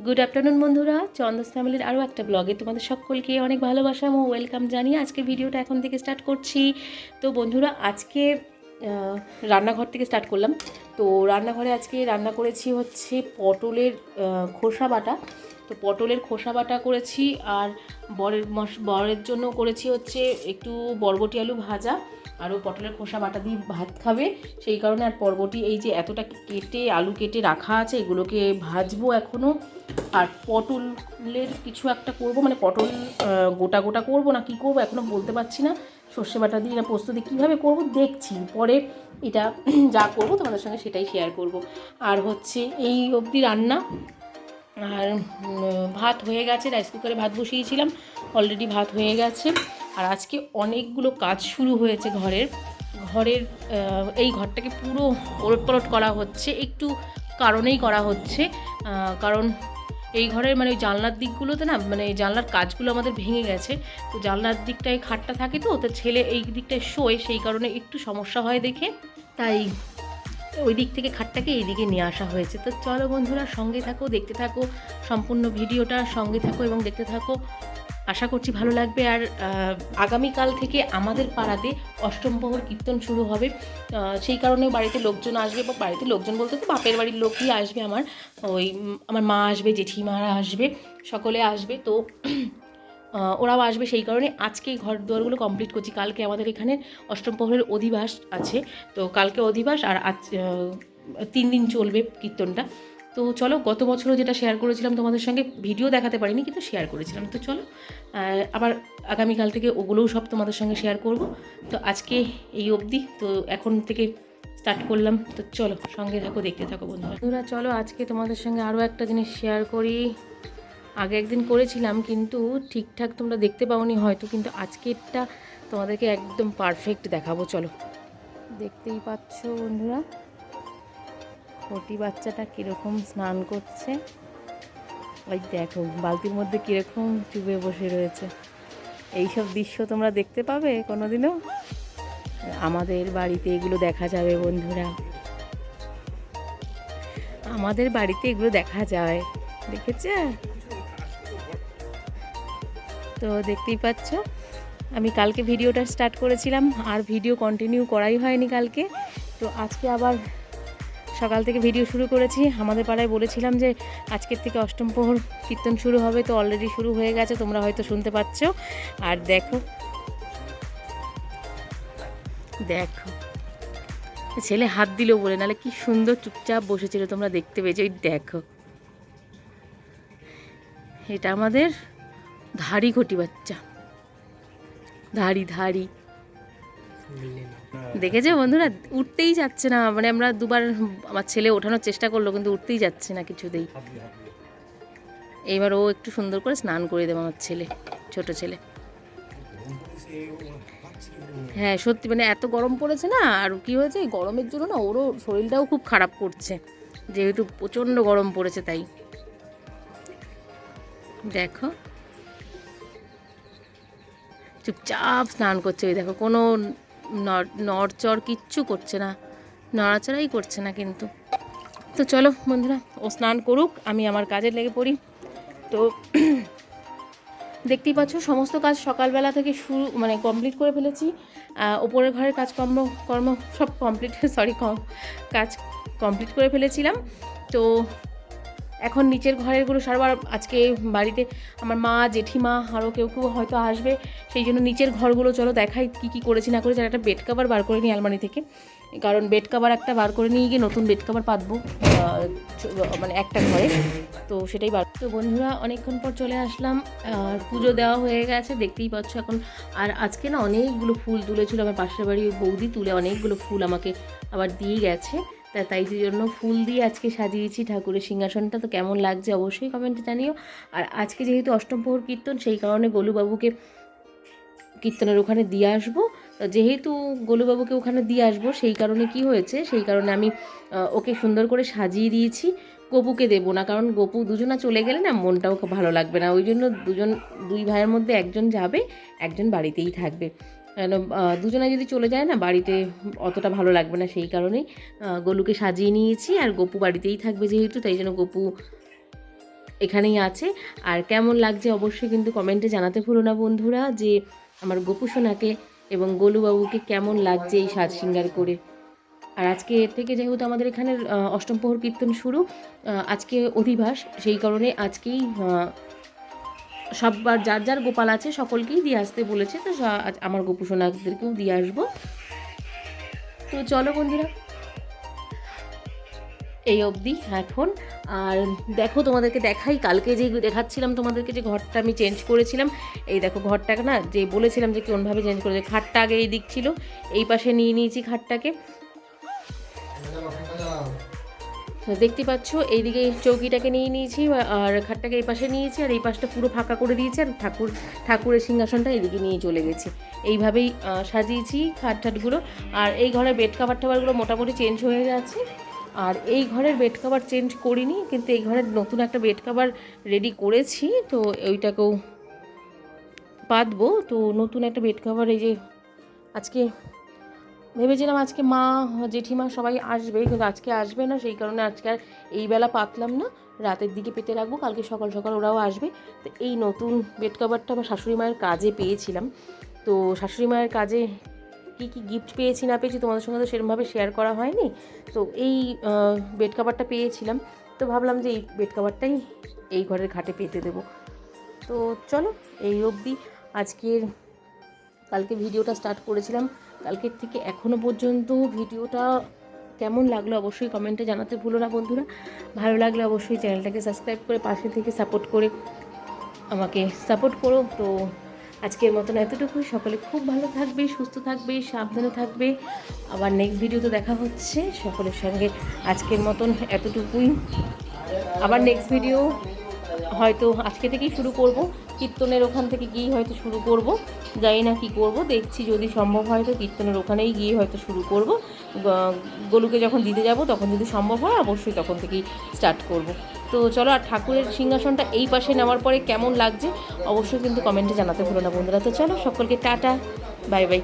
Good afternoon বন্ধুরা, চন্দস ফ্যামিলির আরও একটা ব্লগে তোমাদের সকলকে অনেক ভালোবাসা এবং ওয়েলকাম জানিয়ে আজকে ভিডিওটা এখন থেকে স্টার্ট করছি। তো বন্ধুরা, আজকে রান্নাঘর থেকে স্টার্ট করলাম। তো রান্নাঘরে আজকে রান্না করেছি হচ্ছে পটলের খোসা বাটা। তো পটলের খোসা বাটা করেছি, আর বরের জন্য করেছি হচ্ছে একটু বরবটি আলু ভাজা, আরও পটলের খোসা বাটা দিয়ে ভাত খাবে সেই কারণে। আর বরবটি এই যে এতটা কেটে আলু কেটে রাখা আছে, এগুলোকে ভাজবো এখনও। আর পটলের কিছু একটা করব, মানে পটল গোটা গোটা করব না কি করব এখনও বলতে পারছি না। সর্ষে বাটা দিয়ে না পোস্ত দিয়ে কীভাবে করব দেখছি, পরে এটা যা করব তোমাদের সঙ্গে সেটাই শেয়ার করব। আর হচ্ছে এই অবধি রান্না। আর ভাত হয়ে গেছে, রাইস কুকারে ভাত বসিয়েছিলাম, অলরেডি ভাত হয়ে গেছে। আর আজকে অনেকগুলো কাজ শুরু হয়েছে ঘরের এই ঘরটাকে পুরো ওলটপালট করা হচ্ছে, একটু কারণেই করা হচ্ছে। কারণ এই ঘরের মানে ওই জানলার দিকগুলোতে না, মানে জানলার কাজগুলো আমাদের ভেঙে গেছে। তো জানলার দিকটায় খাটটা থাকে, তো ছেলে এই দিকটায় শোয়, সেই কারণে একটু সমস্যা হয় দেখে তাই ওই দিক থেকে খাটটাকে এই দিকে নিয়ে আসা হয়েছে। তো চলো বন্ধুরা, সঙ্গে থাকো, দেখতে থাকো সম্পূর্ণ ভিডিওটা, সঙ্গে থাকো এবং দেখতে থাকো, আশা করছি ভালো লাগবে। আর আগামীকাল থেকে আমাদের পাড়াতে অষ্টমপ্রহর কীর্তন শুরু হবে, সেই কারণে বাড়িতে লোকজন আসবে। বা বাড়িতে লোকজন বলতে তো বাপের বাড়ির লোকই আসবে, আমার মা আসবে, জেঠিমারা আসবে, সকলে আসবে। তো ওরাও আসবে, সেই কারণে আজকে ঘর দুয়ারগুলো কমপ্লিট করছি। কালকে আমাদের এখানে অষ্টমপ্রহরের অধিবাস আছে, তো কালকে অধিবাস, আর আজ 3 দিন চলবে কীর্তনটা। তো চলো, গত বছরও যেটা শেয়ার করেছিলাম তোমাদের সঙ্গে, ভিডিও দেখাতে পারিনি কিন্তু শেয়ার করেছিলাম। তো চলো আবার আগামীকাল থেকে ওগুলোও সব তোমাদের সঙ্গে শেয়ার করব। তো আজকে এই অবধি, তো এখন থেকে স্টার্ট করলাম। তো চলো সঙ্গে থাকো, দেখতে থাকো বন্ধুরা। চলো আজকে তোমাদের সঙ্গে আরও একটা জিনিস শেয়ার করি। আগে একদিন করেছিলাম কিন্তু ঠিকঠাক তোমরা দেখতে পাওনি হয়তো, কিন্তু আজকেরটা তোমাদেরকে একদম পারফেক্ট দেখাবো। চলো, দেখতেই পাচ্ছ বন্ধুরা, ছোটি বাচ্চাটা কীরকম স্নান করছে। ওই দেখো বালতির মধ্যে কীরকম চুপে বসে রয়েছে। এইসব দৃশ্য তোমরা দেখতে পাবে কোনোদিনও? আমাদের বাড়িতে এগুলো দেখা যাবে বন্ধুরা, আমাদের বাড়িতে এগুলো দেখা যায়, দেখেছে? তো দেখতেই পাচ্ছ, আমি কালকে ভিডিওটা স্টার্ট করেছিলাম, আর ভিডিও কন্টিনিউ করাই হয়নি কালকে। তো আজকে আবার সকাল থেকে ভিডিও শুরু করেছি। আমাদের পাড়ায় বলেছিলাম যে আজকের থেকে অষ্টমপ্রহর কীর্তন শুরু হবে, তো অলরেডি শুরু হয়ে গেছে, তোমরা হয়তো শুনতে পাচ্ছ। আর দেখো দেখো ছেলে হাত দিল বলে, নাহলে কি সুন্দর চুপচাপ বসেছিল, তোমরা দেখতে পেয়েছো। ওই দেখো, এটা আমাদের ধাড়ি ঘটি বাচ্চা, ধাড়ি দেখেছো বন্ধুরা? উঠতেই যাচ্ছে না, মানে আমরা দুবার আমার ছেলে ওঠানোর চেষ্টা করলো কিন্তু উঠতেই যাচ্ছে না কিছুতেই। এইবার ও একটু সুন্দর করে স্নান করে দেবো আমার ছেলে, ছোট ছেলে। হ্যাঁ সত্যি, মানে এত গরম পড়েছে না, আর কি হয়েছে এই গরমের জন্য না ওরও শরীরটাও খুব খারাপ করছে, যেহেতু প্রচণ্ড গরম পড়েছে তাই। দেখো চুপচাপ স্নান করছে, ওই দেখো, কোনো নড়চড় কিচ্ছু করছে না, নড়াচড়াই করছে না কিন্তু। তো চলো বন্ধুরা, ও স্নান করুক, আমি আমার কাজে লেগে পড়ি। তো দেখতেই পাচ্ছ সমস্ত কাজ সকালবেলা থেকে শুরু, মানে কমপ্লিট করে ফেলেছি। ওপরের ঘরের কাজকর্ম সব কমপ্লিট কাজ কমপ্লিট করে ফেলেছিলাম। তো এখন নিচের ঘরেরগুলো সারবার। আজকে বাড়িতে আমার মা, জেঠিমা, আরও কেউ হয়তো আসবে, সেই জন্য নিচের ঘরগুলো চলো দেখাই কী কী করেছি না করেছি। আর একটা বেড কাভার বার করে নিই আলমারি থেকে, কারণ বেড কাভার একটা বার করে নিয়ে গিয়ে নতুন বেড কাভার পাতবো, মানে একটা ঘরে, তো সেটাই বার। তো বন্ধুরা, অনেকক্ষণ পর চলে আসলাম, আর পুজো দেওয়া হয়ে গেছে, দেখতেই পাচ্ছ এখন। আর আজকে না অনেকগুলো ফুল তুলেছিল আমার পাশের বাড়ি বৌদি, তুলে অনেকগুলো ফুল আমাকে আবার দিয়ে গেছে। তাই জন্য ফুল দিয়ে আজকে সাজিয়েছি ঠাকুরের সিংহাসনটা। তো কেমন লাগছে অবশ্যই কমেন্টে জানিও। আর আজকে যেহেতু অষ্টমপ্রহর কীর্তন, সেই কারণে গোলুবাবুকে কীর্তনের ওখানে দিয়ে আসবো। যেহেতু গোলুবাবুকে ওখানে দিয়ে আসবো, সেই কারণে কি হয়েছে, সেই কারণে আমি ওকে সুন্দর করে সাজিয়ে দিয়েছি। গপুকে দেবো না, কারণ গপু দুজনা চলে গেলে না মনটাও খুব ভালো লাগবে না, ওই জন্য দুই ভাইয়ের মধ্যে একজন যাবে, একজন বাড়িতেই থাকবে। কেন দুজনে যদি চলে যায় না বাড়িতে অতটা ভালো লাগবে না, সেই কারণেই গোলুকে সাজিয়ে নিয়েছি। আর গপু বাড়িতেই থাকবে যেহেতু, তাই জন্য গপু এখানেই আছে। আর কেমন লাগছে অবশ্যই কিন্তু কমেন্টে জানাতে ভুলো না বন্ধুরা, যে আমার গোপু সোনাকে এবং গোলুবাবুকে কেমন লাগছে এই সাজ সিঙ্গার করে। আর আজকে এর থেকে যেহেতু আমাদের এখানের অষ্টম প্রহর কীর্তন শুরু, আজকে অধিবাস, সেই কারণে আজকেই সববার যার যার গোপাল আছে সকলকেই দিয়ে আসতে বলেছে। তো আমার গোপু সোনাদেরকেও দিয়ে আসবো। তো চলো বন্ধুরা, এই অবধি এখন। আর দেখো তোমাদেরকে দেখাই, কালকে যে দেখাচ্ছিলাম তোমাদেরকে যে ঘরটা আমি চেঞ্জ করেছিলাম, এই দেখো ঘরটাকে না, যে বলেছিলাম যে কোনভাবে চেঞ্জ করেছে, খাটটা আগে এই দিক ছিল, এই পাশে নিয়ে নিয়েছি খাটটাকে। দেখতে পাচ্ছ এইদিকে চৌকিটাকে নিয়ে নিয়েছি আর খাটটাকে এই পাশে নিয়েছি, আর এই পাশটা পুরো ফাঁকা করে দিয়েছি, আর ঠাকুরের সিংহাসনটা এদিকে নিয়ে চলে গেছি। এইভাবেই সাজিয়েছি খাটগুলো। আর এই ঘরের বেড কাভার টাভারগুলো মোটামুটি চেঞ্জ হয়ে গেছে। আর এই ঘরের বেড কাভার চেঞ্জ করিনি, কিন্তু এই ঘরের নতুন একটা বেড কাভার রেডি করেছি, তো ওইটাকেও পাতবো। তো নতুন একটা বেড কাভার, এই যে আজকে ভেবেছিলাম আজকে মা জেঠিমা সবাই আসবে, কিন্তু আজকে আসবে না, সেই কারণে আজকে আর এই বেলা পাতলাম না, রাতের দিকে পেতে রাখবো, কালকে সকাল সকাল ওরাও আসবে। তো এই নতুন বেড কাভারটা আমার শাশুড়ি মায়ের কাজে পেয়েছিলাম। তো শাশুড়ি মায়ের কাজে কী কী গিফট পেয়েছি না পেয়েছি তোমাদের সঙ্গে তো সেরকমভাবে শেয়ার করা হয়নি। তো এই বেড কাভারটা পেয়েছিলাম, তো ভাবলাম যে এই বেড কাভারটাই এই ঘরের খাটে পেতে দেবো। তো চলো, এই অবধি আজকের। কালকে ভিডিওটা স্টার্ট করেছিলাম, কালকের থেকে এখনও পর্যন্ত ভিডিওটা কেমন লাগলো অবশ্যই কমেন্টে জানাতে ভুলো না বন্ধুরা। ভালো লাগলে অবশ্যই চ্যানেলটাকে সাবস্ক্রাইব করে পাশে থেকে সাপোর্ট করে আমাকে সাপোর্ট করো। তো আজকের মতন এতটুকুই। সকলে খুব ভালো থাকবে, সুস্থ থাকবে, সাবধানে থাকবে। আবার নেক্সট ভিডিওতে দেখা হচ্ছে সকলের সঙ্গে। আজকের মতন এতটুকুই। আবার নেক্সট ভিডিও হয়তো আজকে থেকেই শুরু করব, কীর্তনের ওখান থেকে গিয়েই হয়তো শুরু করব, জানি না কি করব, দেখছি যদি সম্ভব হয় তো কীর্তনের ওখানেই গিয়ে হয়তো শুরু করব। গোলুকে যখন দিতে যাব তখন যদি সম্ভব হয় অবশ্যই তখন থেকেই স্টার্ট করব। তো চলো, আর ঠাকুরের সিংহাসনটা এই পাশে নেওয়ার পরে কেমন লাগছে অবশ্যই কিন্তু কমেন্টে জানাতে ভুলো না বন্ধুরা। তো চলো, সকলকে টাটা, বাই বাই।